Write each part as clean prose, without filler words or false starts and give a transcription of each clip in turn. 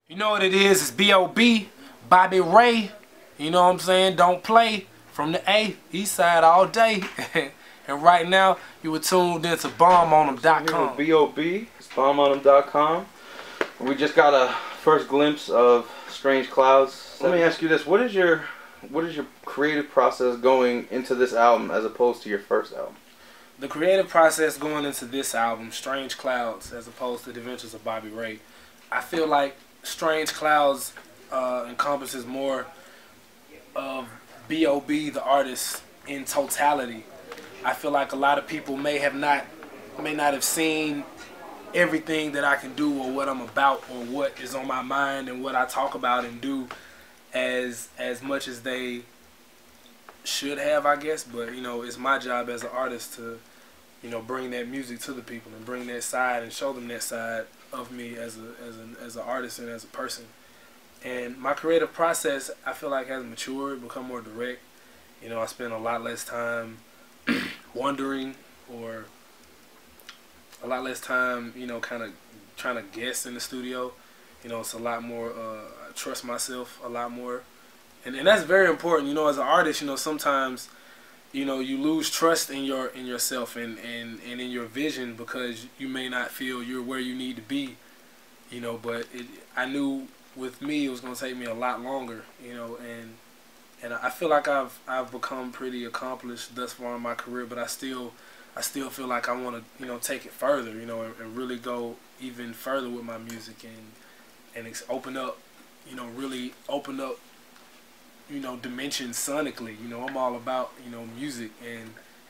You know what it is? It's B.o.B, Bobby Ray. You know what I'm saying? Don't play from the A, East Side all day. And right now, you were tuned into BombOnThem.com. B.o.B, it's BombOnThem.com. We just got a first glimpse of Strange Clouds. Let me ask you this: what is your creative process going into this album as opposed to your first album? The creative process going into this album, Strange Clouds, as opposed to The Adventures of Bobby Ray, I feel like Strange Clouds encompasses more of B.o.B, the artist, in totality. I feel like a lot of people may not have seen everything that I can do or what I'm about or what is on my mind and what I talk about and do as much as they should have, I guess. But you know, it's my job as an artist to, you know, bring that music to the people and bring that side and show them that side of me as an artist and as a person. And my creative process, I feel like, has matured, become more direct. You know, I spend a lot less time wondering, or a lot less time, you know, kind of trying to guess in the studio. You know, it's a lot more, I trust myself a lot more. And that's very important. You know, as an artist, you know, sometimes, you know, you lose trust in yourself and in your vision because you may not feel you're where you need to be, you know. But I knew with me it was going to take me a lot longer, you know, and I feel like I've become pretty accomplished thus far in my career, but I still feel like I want to, you know, take it further, you know, and really go even further with my music and open up, you know, really open up, you know, dimensions sonically. You know, I'm all about, you know, music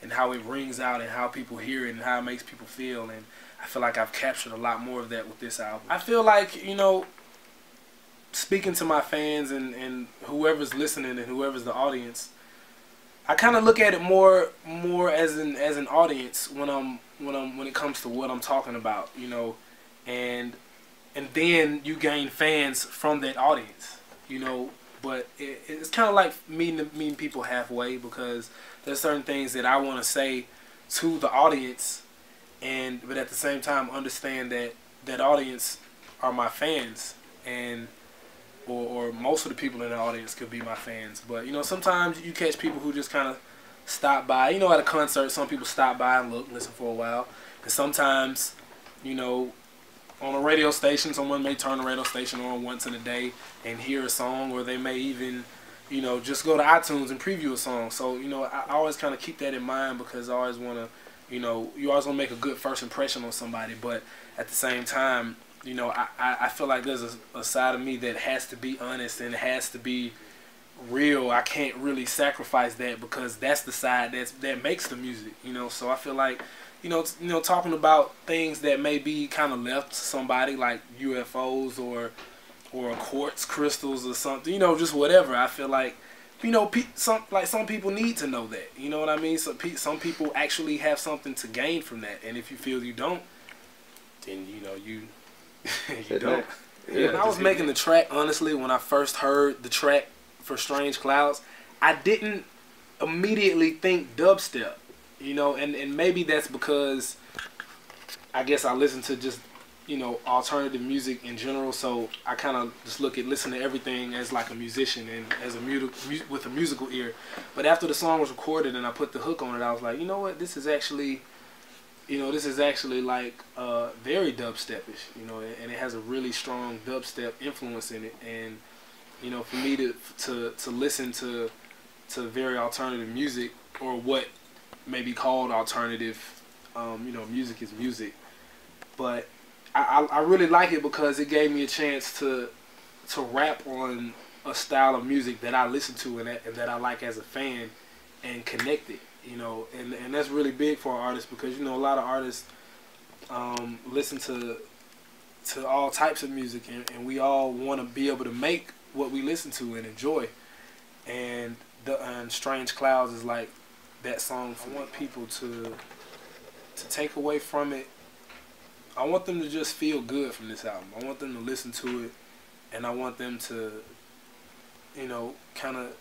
and how it rings out and how people hear it and how it makes people feel, and I feel like I've captured a lot more of that with this album. I feel like, you know, speaking to my fans and whoever's listening and whoever's the audience, I kind of look at it more as an audience when it comes to what I'm talking about, you know, and then you gain fans from that audience, you know. But it's kind of like meeting people halfway, because there's certain things that I want to say to the audience, but at the same time understand that audience are my fans, and or most of the people in the audience could be my fans. But you know, sometimes you catch people who just kind of stop by. You know, at a concert, some people stop by and listen for a while, and sometimes, you know, on a radio station, someone may turn the radio station on once in a day and hear a song, or they may even, you know, just go to iTunes and preview a song. So, you know, I always kind of keep that in mind, because I always want to, you know, you always want to make a good first impression on somebody. But at the same time, you know, I feel like there's a side of me that has to be honest and it has to be real. I can't really sacrifice that, because that's the side that makes the music, you know. So I feel like, you know, talking about things that may be kind of left to somebody, like UFOs or quartz crystals or something, you know, just whatever. I feel like, you know, some people need to know that, you know what I mean? So some people actually have something to gain from that, and if you feel you don't, then, you know, you don't. Yeah, when I was making the track, honestly, when I first heard the track for Strange Clouds, I didn't immediately think dubstep. You know, and maybe that's because I guess I listen to just, you know, alternative music in general, so I kind of just listen to everything as like a musician and as with a musical ear. But after the song was recorded and I put the hook on it, I was like, you know what, this is actually, you know, like very dubstepish, you know, and it has a really strong dubstep influence in it. And you know, for me to listen to very alternative music, or what may be called alternative, you know, music is music, but I really like it because it gave me a chance to rap on a style of music that I listen to and that I like as a fan, and connect it, you know, and that's really big for an artist, because you know, a lot of artists listen to all types of music, and we all want to be able to make what we listen to and enjoy, and Strange Clouds is like that song. I want people to take away from it, I want them to just feel good from this album. I want them to listen to it, and I want them to, you know, kind of,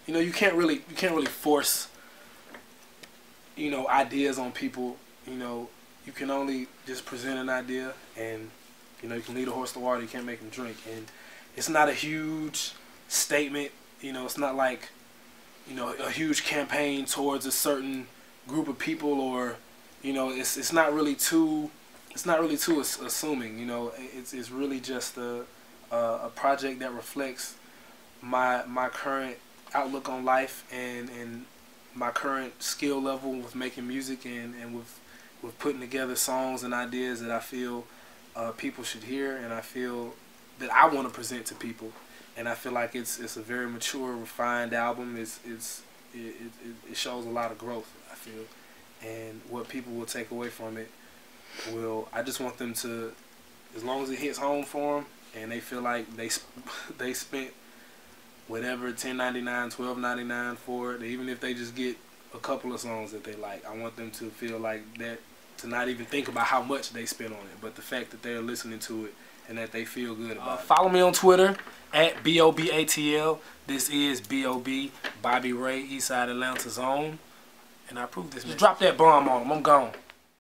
you know, you can't really force, you know, ideas on people. You know, you can only just present an idea, and You know, you can lead a horse to water, you can't make him drink. And it's not a huge statement. You know, it's not like, you know, a huge campaign towards a certain group of people, or, you know, it's not really too assuming. You know, it's really just a project that reflects my current outlook on life and my current skill level with making music and with putting together songs and ideas that I feel people should hear, and I feel that I want to present to people. And I feel like it's a very mature, refined album. It shows a lot of growth, I feel, and what people will take away from it I just want them to, as long as it hits home for them and they feel like they spent whatever, $10.99, $12.99 for it, even if they just get a couple of songs that they like, I want them to feel like that, to not even think about how much they spent on it, but the fact that they're listening to it and that they feel good about it. Follow me on Twitter at B.o.B.A.T.L. This is B.o.B, Bobby Ray, Eastside Atlanta's own, and I approve this. Just drop that bomb on them. I'm gone.